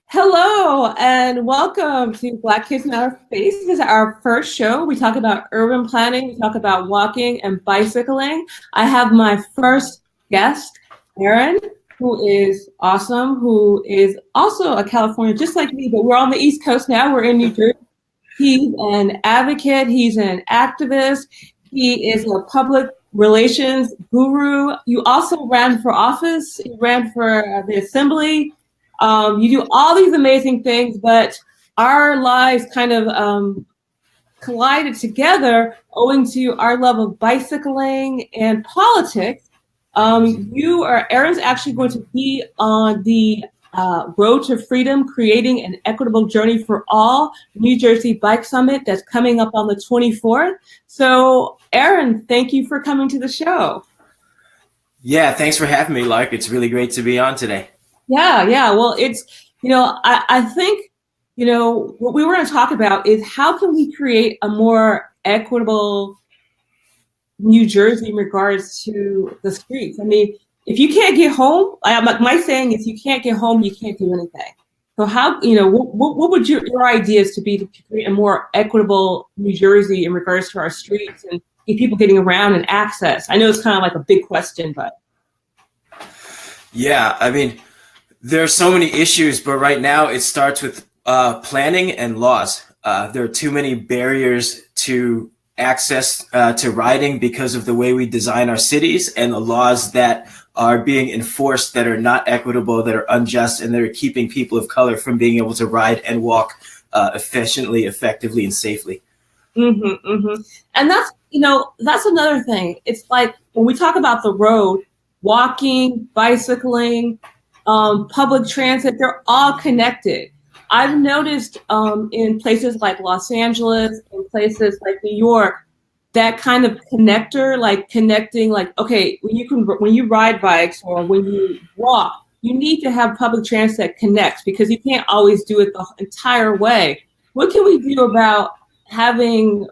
Hello and welcome to Black Kids in Outer Space. This is our first show. We talk about urban planning, we talk about walking and bicycling. I have my first guest, Aaron, who is awesome, who is also a Californian, just like me, but we're on the East Coast now. We're in New Jersey. He's an advocate, he's an activist, he is a public relations guru. You also ran for office, you ran for the assembly. You do all these amazing things, but our lives kind of collided together owing to our love of bicycling and politics. Aaron's actually going to be on the Road to Freedom, Creating an Equitable Journey for All New Jersey Bike Summit that's coming up on the 24th. So, Aaron, thank you for coming to the show. Yeah, thanks for having me, Lark. It's really great to be on today. Yeah. Well, I think, what we were going to talk about is how can we create a more equitable New Jersey in regards to the streets? I mean, if you can't get home, my saying is you can't get home, you can't do anything. So how, what would your ideas to be to create a more equitable New Jersey in regards to our streets and get people getting around and access? I know it's kind of like a big question, but. Yeah, I mean, there are so many issues, but right now it starts with planning and laws. There are too many barriers to access to riding because of the way we design our cities and the laws that are being enforced that are not equitable, that are unjust, and that are keeping people of color from being able to ride and walk efficiently, effectively, and safely. And that's another thing. It's like when we talk about the road, walking, bicycling, public transit, they're all connected. I've noticed in places like Los Angeles, in places like New York, that kind of connector, like connecting, like, okay, when you ride bikes or when you walk, you need to have public transit that connects because you can't always do it the entire way. What can we do about having,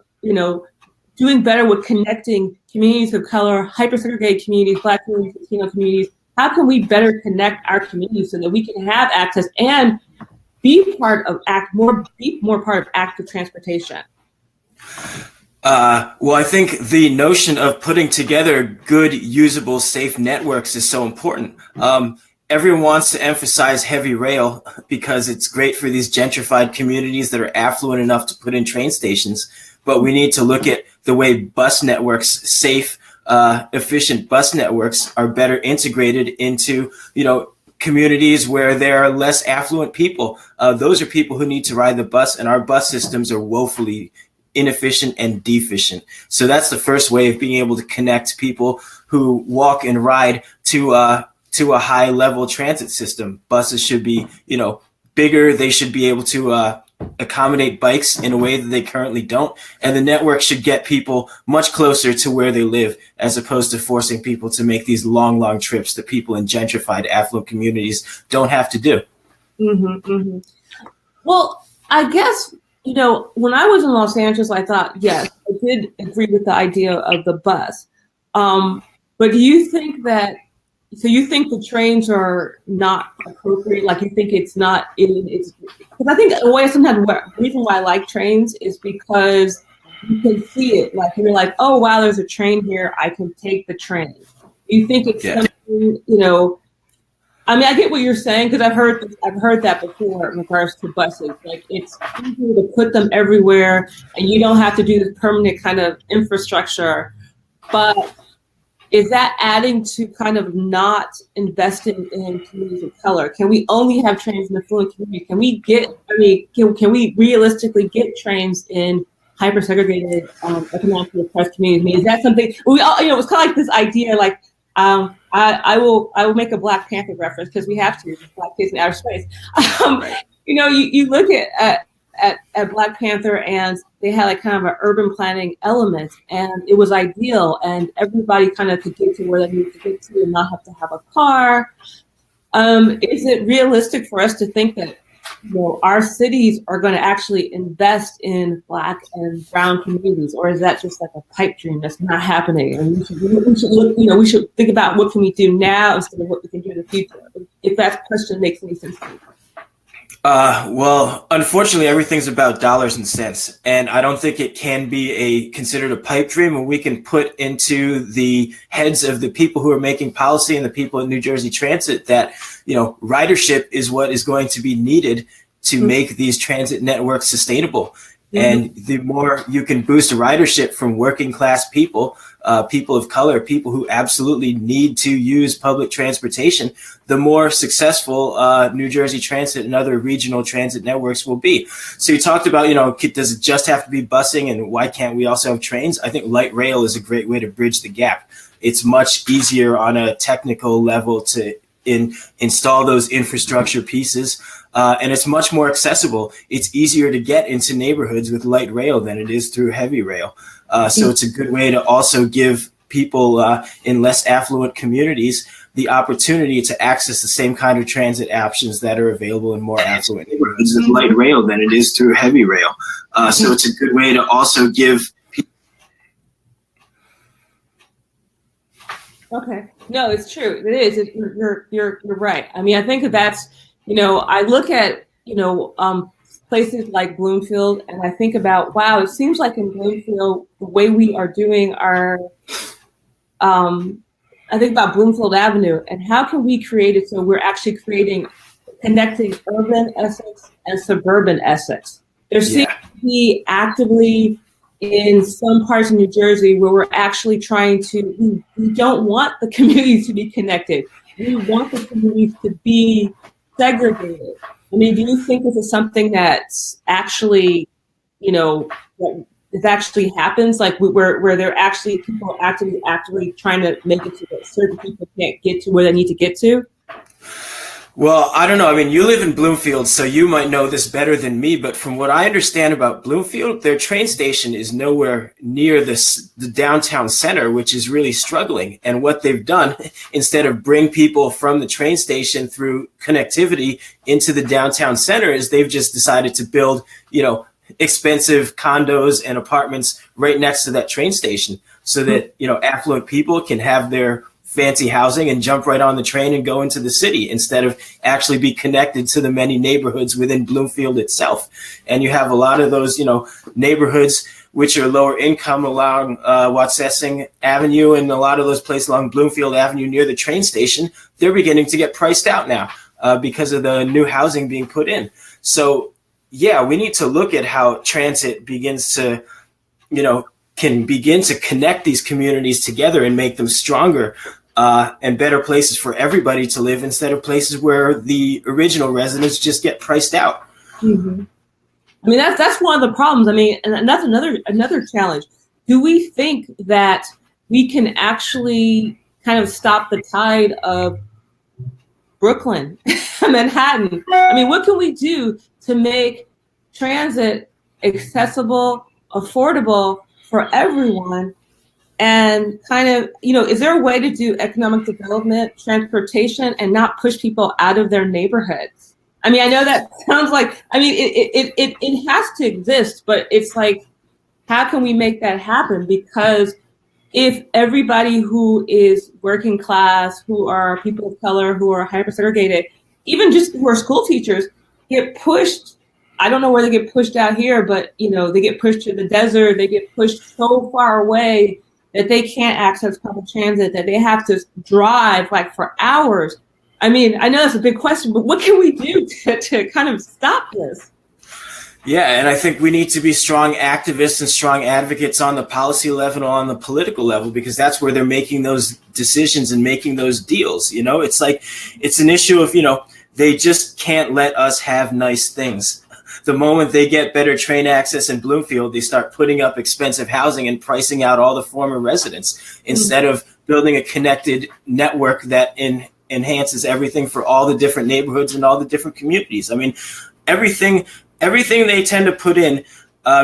doing better with connecting communities of color, hyper-segregated communities, Black communities, Latino communities? How can we better connect our communities so that we can have access and be part of more part of active transportation? Well, I think the notion of putting together good, usable, safe networks is so important. Everyone wants to emphasize heavy rail because it's great for these gentrified communities that are affluent enough to put in train stations. But we need to look at the way bus networks, safe, efficient bus networks, are better integrated into, communities where there are less affluent people. Those are people who need to ride the bus, and our bus systems are woefully inefficient and deficient. So that's the first way of being able to connect people who walk and ride to a high level transit system. Buses should be, bigger. They should be able to accommodate bikes in a way that they currently don't. And the network should get people much closer to where they live, as opposed to forcing people to make these long trips that people in gentrified affluent communities don't have to do. Well, I guess, when I was in Los Angeles, I thought, yes, I did agree with the idea of the bus. But do you think so you think the trains are not appropriate? Like you think it's not, because I think the reason why I like trains is because you can see it. Like you're like, oh, wow, there's a train here. I can take the train. You think it's something, I mean, I get what you're saying because I've heard that before in regards to buses. Like it's easier to put them everywhere, and you don't have to do this permanent kind of infrastructure. But is that adding to kind of not investing in communities of color? Can we only have trains in affluent communities? Can we realistically get trains in hyper-segregated, economically oppressed communities? I mean, is that something we all? It's kind of like this idea, like. I will make a Black Panther reference because we have to. Black Kids in Outer Space. You look at Black Panther and they had like kind of an urban planning element, and it was ideal, and everybody kind of could get to where they needed to get to and not have to have a car. Is it realistic for us to think that our cities are going to actually invest in Black and brown communities, or is that just like a pipe dream that's not happening? And we should think about what can we do now instead of what we can do in the future. If that question makes any sense to you. Well, unfortunately, everything's about dollars and cents, and I don't think it can be considered a pipe dream when we can put into the heads of the people who are making policy and the people at New Jersey Transit that, ridership is what is going to be needed to make these transit networks sustainable. And the more you can boost ridership from working class people, people of color, people who absolutely need to use public transportation, the more successful New Jersey Transit and other regional transit networks will be. So you talked about, does it just have to be busing and why can't we also have trains? I think light rail is a great way to bridge the gap. It's much easier on a technical level to install those infrastructure pieces. And it's much more accessible. It's easier to get into neighborhoods with light rail than it is through heavy rail. So it's a good way to also give people in less affluent communities the opportunity to access the same kind of transit options that are available in more affluent neighborhoods with light rail than it is through heavy rail. So it's a good way to also give people. Okay. No, it's true. It is. You're right. I mean, I think that's, I look at, places like Bloomfield and I think about, wow, it seems like in Bloomfield, the way we are doing our, I think about Bloomfield Avenue and how can we create it so we're actually connecting urban Essex and suburban Essex. There seems to be actively in some parts of New Jersey where we're actually trying to, we don't want the communities to be connected. We want the communities to be segregated. I mean, do you think this is something that's actually, that it actually happens, like where they're actually people actively trying to make it so that certain people can't get to where they need to get to? Well, I don't know. I mean, you live in Bloomfield, so you might know this better than me. But from what I understand about Bloomfield, their train station is nowhere near the downtown center, which is really struggling. And what they've done, instead of bring people from the train station through connectivity into the downtown center, is they've just decided to build, expensive condos and apartments right next to that train station so that, affluent people can have their fancy housing and jump right on the train and go into the city instead of actually be connected to the many neighborhoods within Bloomfield itself. And you have a lot of those, neighborhoods which are lower income along Watsessing Avenue and a lot of those places along Bloomfield Avenue near the train station. They're beginning to get priced out now because of the new housing being put in. So, yeah, we need to look at how transit begins to, can begin to connect these communities together and make them stronger and better places for everybody to live instead of places where the original residents just get priced out. Mm-hmm. I mean, that's one of the problems. I mean, and that's another challenge. Do we think that we can actually kind of stop the tide of Brooklyn, Manhattan? I mean, what can we do to make transit accessible, affordable for everyone? And kind of, is there a way to do economic development, transportation, and not push people out of their neighborhoods? I mean, I know that sounds like, I mean, it has to exist, but it's like, how can we make that happen? Because if everybody who is working class, who are people of color, who are hyper segregated, even just who are school teachers, get pushed, I don't know where they get pushed out here, but they get pushed to the desert, they get pushed so far away that they can't access public transit, that they have to drive like for hours. I mean, I know that's a big question, but what can we do to kind of stop this? Yeah, and I think we need to be strong activists and strong advocates on the policy level, on the political level, because that's where they're making those decisions and making those deals. It's like, it's an issue of, they just can't let us have nice things. The moment they get better train access in Bloomfield, they start putting up expensive housing and pricing out all the former residents instead of building a connected network that enhances everything for all the different neighborhoods and all the different communities. I mean, everything they tend to put in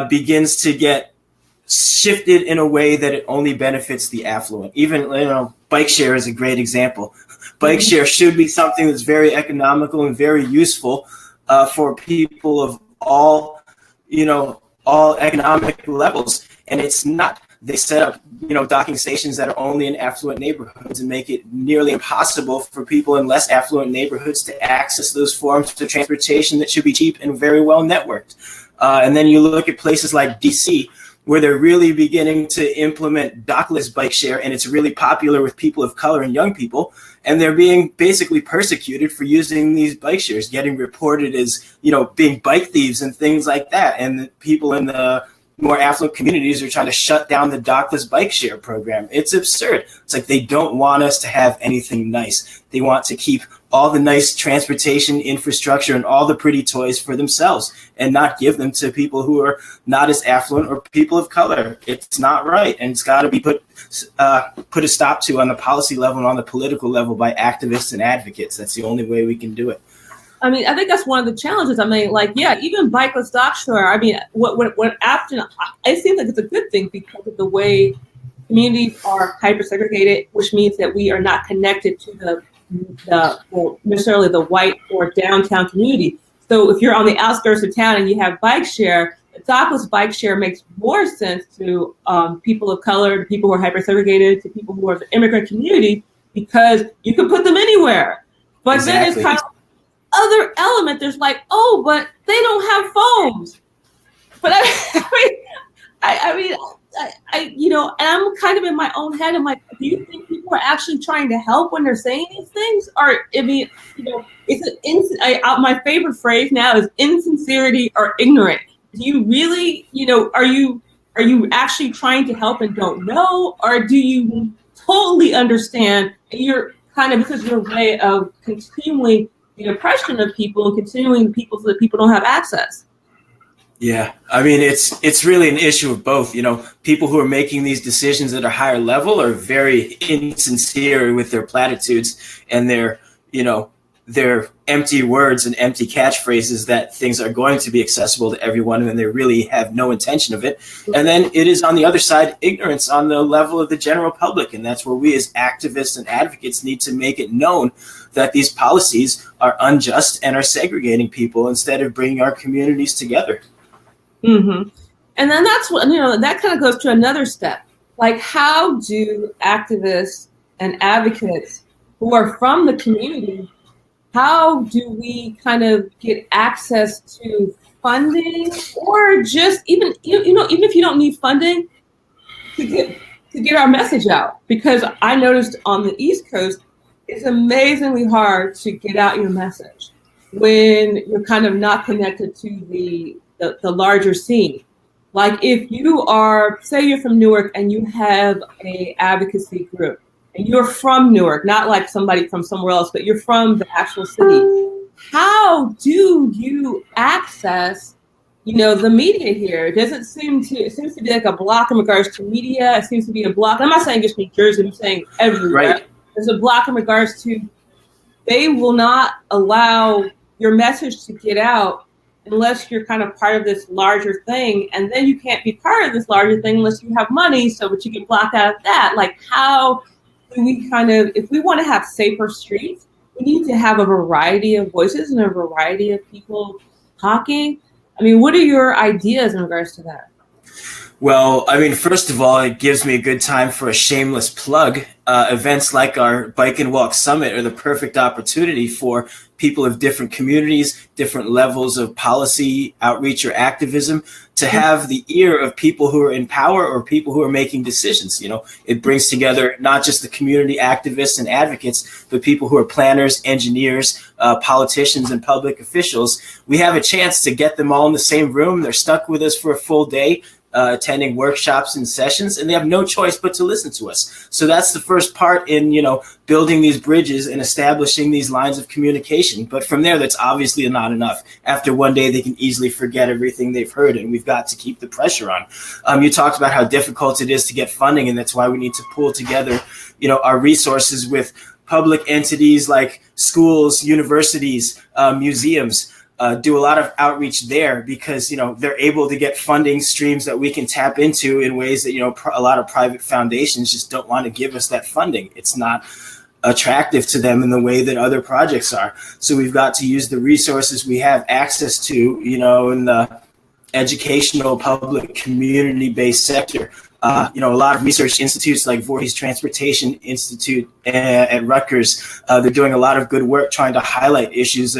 begins to get shifted in a way that it only benefits the affluent. Even, bike share is a great example. Bike share should be something that's very economical and very useful for people of all economic levels. And it's not. They set up docking stations that are only in affluent neighborhoods and make it nearly impossible for people in less affluent neighborhoods to access those forms of transportation that should be cheap and very well networked. And then you look at places like DC, where they're really beginning to implement dockless bike share, and it's really popular with people of color and young people, and they're being basically persecuted for using these bike shares, getting reported as, being bike thieves and things like that. And the people in the more affluent communities are trying to shut down the dockless bike share program. It's absurd. It's like they don't want us to have anything nice. They want to keep all the nice transportation infrastructure and all the pretty toys for themselves and not give them to people who are not as affluent or people of color. It's not right, and it's got to be put a stop to on the policy level and on the political level by activists and advocates. That's the only way we can do it. I mean, I think that's one of the challenges. I mean, even bikeless dock shore. I mean, what after it seems like it's a good thing because of the way communities are hyper segregated, which means that we are not connected to necessarily the white or downtown community. So if you're on the outskirts of town and you have bike share, the dockless bike share makes more sense to people of color, to people who are hyper segregated, to people who are the immigrant community, because you can put them anywhere. But Exactly. Then it's kind of other element. There's but they don't have phones. But I mean, and I'm kind of in my own head. I'm like, do you think people are actually trying to help when they're saying these things? Or, I mean, it's my favorite phrase now is insincerity or ignorant. Do you really, are you actually trying to help and don't know? Or do you totally understand and you're kind of, because your way of continuing the oppression of people and continuing people so that people don't have access? Yeah, I mean, it's really an issue of both. People who are making these decisions at a higher level are very insincere with their platitudes and their empty words and empty catchphrases that things are going to be accessible to everyone, and they really have no intention of it. And then it is on the other side, ignorance on the level of the general public. And that's where we as activists and advocates need to make it known that these policies are unjust and are segregating people instead of bringing our communities together. Mm-hmm. And then that's what, that kind of goes to another step. Like, how do activists and advocates who are from the community, how do we kind of get access to funding, or just even if you don't need funding to get our message out? Because I noticed on the East Coast, it's amazingly hard to get out your message when you're kind of not connected to the larger scene. Like if you are, say you're from Newark and you have a advocacy group and you're from Newark, not like somebody from somewhere else, but you're from the actual city. How do you access, the media here? It seems to be like a block in regards to media. It seems to be a block. I'm not saying just New Jersey, I'm saying everywhere. Right. There's a block in regards to, they will not allow your message to get out unless you're kind of part of this larger thing. And then you can't be part of this larger thing unless you have money, but you get blocked out of that. Like, how do we if we want to have safer streets, we need to have a variety of voices and a variety of people talking. I mean, what are your ideas in regards to that? Well, I mean, first of all, it gives me a good time for a shameless plug. Events like our Bike and Walk Summit are the perfect opportunity for people of different communities, different levels of policy outreach or activism to have the ear of people who are in power or people who are making decisions. It brings together not just the community activists and advocates, but people who are planners, engineers, politicians, and public officials. We have a chance to get them all in the same room. They're stuck with us for a full day, attending workshops and sessions, and they have no choice but to listen to us. So that's the first part in, building these bridges and establishing these lines of communication. But from there, that's obviously not enough. After one day, they can easily forget everything they've heard, and we've got to keep the pressure on. You talked about how difficult it is to get funding, and that's why we need to pull together, our resources with public entities like schools, universities, museums. Do a lot of outreach there because, they're able to get funding streams that we can tap into in ways that, a lot of private foundations just don't want to give us that funding. It's not attractive to them in the way that other projects are. So we've got to use the resources we have access to, in the educational, public, community-based sector A lot of research institutes like Voorhees Transportation Institute at Rutgers, they're doing a lot of good work trying to highlight issues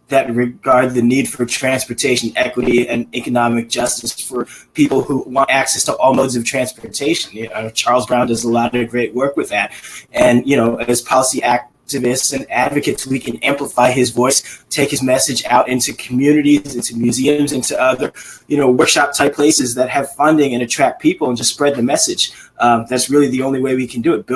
that regard the need for transportation equity and economic justice for people who want access to all modes of transportation. Charles Brown does a lot of great work with that. And, as policy activists and advocates, we can amplify his voice, take his message out into communities, into museums, into other, workshop type places that have funding and attract people, and just spread the message. That's really the only way we can do it.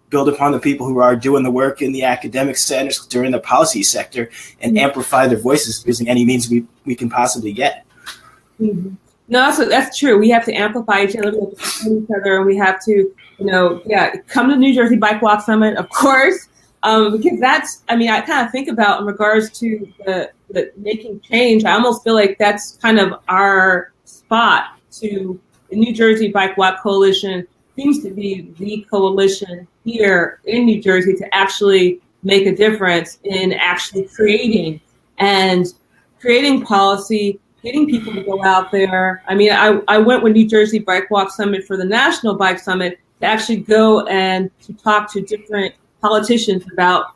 Build upon the people who are doing the work in the academic centers during the policy sector, and amplify their voices using any means we can possibly get. Mm-hmm. No, that's true. We have to amplify each other, we have to support each other, and we have to, come to New Jersey Bike Walk Summit, of course, because that's, I kind of think about in regards to the making change. I almost feel like that's kind of our spot. To the New Jersey Bike Walk Coalition seems to be the coalition here in New Jersey to actually make a difference in actually creating policy, getting people to go out there. I went with New Jersey Bike Walk Summit for the National Bike Summit to actually go and to talk to different politicians about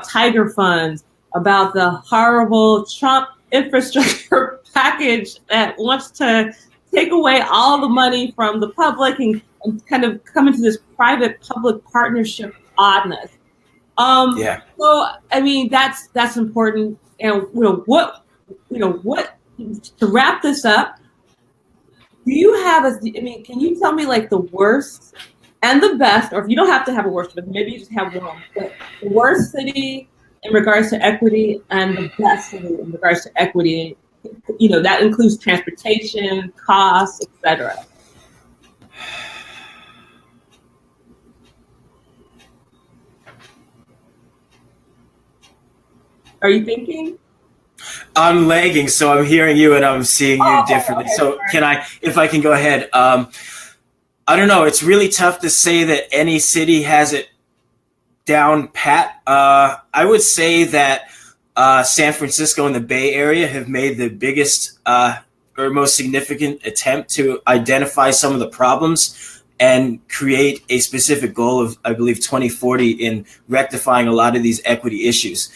Tiger funds, about the horrible Trump infrastructure package that wants to take away all the money from the public and kind of come into this private-public partnership oddness. So that's important. And what to wrap this up? Do you have can you tell me like the worst and the best, or if you don't have to have a worst, but maybe you just have one, but the worst city in regards to equity and the best city in regards to equity? That includes transportation, costs, etc. Are you thinking? I'm lagging, so I'm hearing you and I'm seeing you differently. Okay, so sorry. If I can go ahead. I don't know. It's really tough to say that any city has it down pat. I would say that San Francisco and the Bay Area have made the biggest or most significant attempt to identify some of the problems and create a specific goal of, I believe, 2040 in rectifying a lot of these equity issues.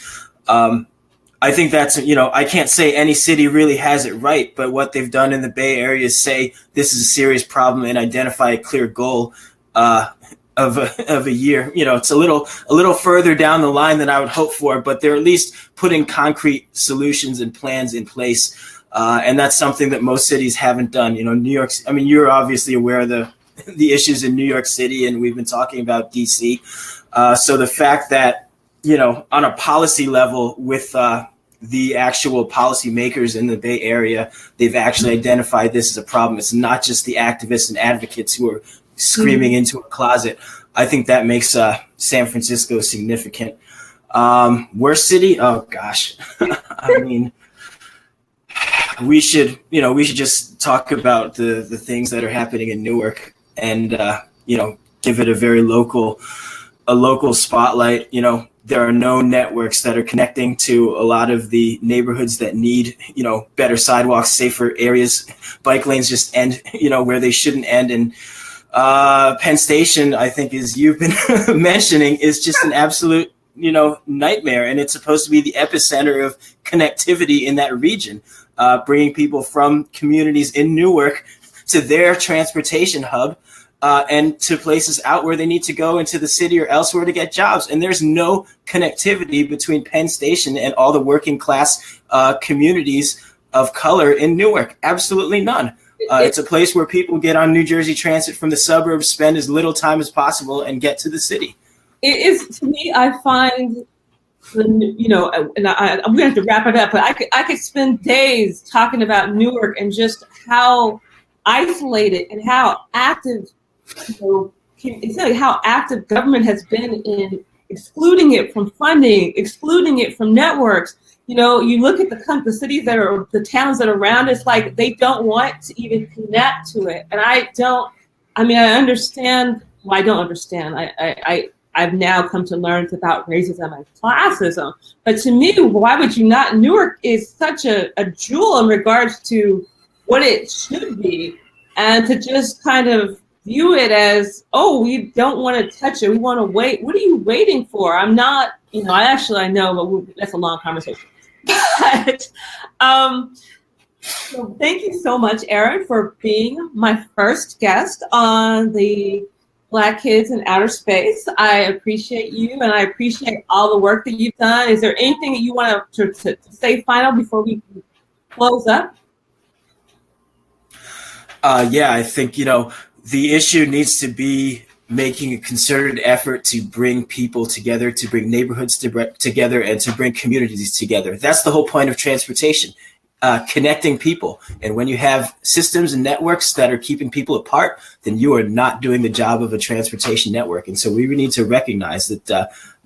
I think that's, I can't say any city really has it right, but what they've done in the Bay Area is say this is a serious problem and identify a clear goal of a year. It's a little further down the line than I would hope for, but they're at least putting concrete solutions and plans in place. And that's something that most cities haven't done. New York, you're obviously aware of the issues in New York City, and we've been talking about DC. So the fact that, on a policy level with the actual policymakers in the Bay Area, they've actually identified this as a problem. It's not just the activists and advocates who are screaming into a closet. I think that makes San Francisco significant. Worst city? Oh gosh. We should just talk about the things that are happening in Newark and give it a very local spotlight. There are no networks that are connecting to a lot of the neighborhoods that need, better sidewalks, safer areas. Bike lanes just end, where they shouldn't end. And Penn Station, I think, as you've been mentioning, is just an absolute, nightmare. And it's supposed to be the epicenter of connectivity in that region, bringing people from communities in Newark to their transportation hub. And to places out where they need to go into the city or elsewhere to get jobs. And there's no connectivity between Penn Station and all the working class communities of color in Newark. Absolutely none. It's a place where people get on New Jersey Transit from the suburbs, spend as little time as possible, and get to the city. It is, to me, I find, and I'm going to have to wrap it up, but I could spend days talking about Newark and just how isolated and how active how active government has been in excluding it from funding, excluding it from networks. You look at the cities the towns that are around, it's like they don't want to even connect to it. And I understand. Well, I don't understand. I've now come to learn about racism and classism. But to me, why would you not? Newark is such a jewel in regards to what it should be. And to just kind of view it as, oh, we don't want to touch it. We want to wait. What are you waiting for? I'm not, I know, but that's a long conversation. But so thank you so much, Aaron, for being my first guest on the Black Kids in Outer Space. I appreciate you, and I appreciate all the work that you've done. Is there anything that you want to say final before we close up? Yeah, I think, the issue needs to be making a concerted effort to bring people together, to bring neighborhoods together, and to bring communities together. That's the whole point of transportation, connecting people. And when you have systems and networks that are keeping people apart, then you are not doing the job of a transportation network. And so we need to recognize that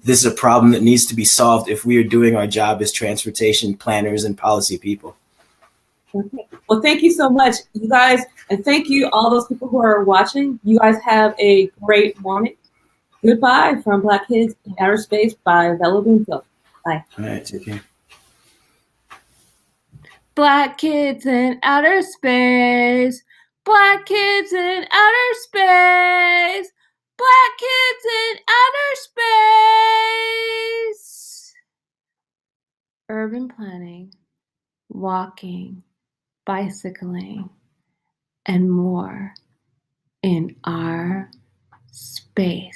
this is a problem that needs to be solved if we are doing our job as transportation planners and policy people. Okay. Well, thank you so much, you guys. And thank you, all those people who are watching. You guys have a great morning. Goodbye from Black Kids in Outer Space by Vella Bloomfield. Bye. All right, take care. Black kids in outer space. Black kids in outer space. Black kids in outer space. Urban planning, walking, bicycling, and more in our space.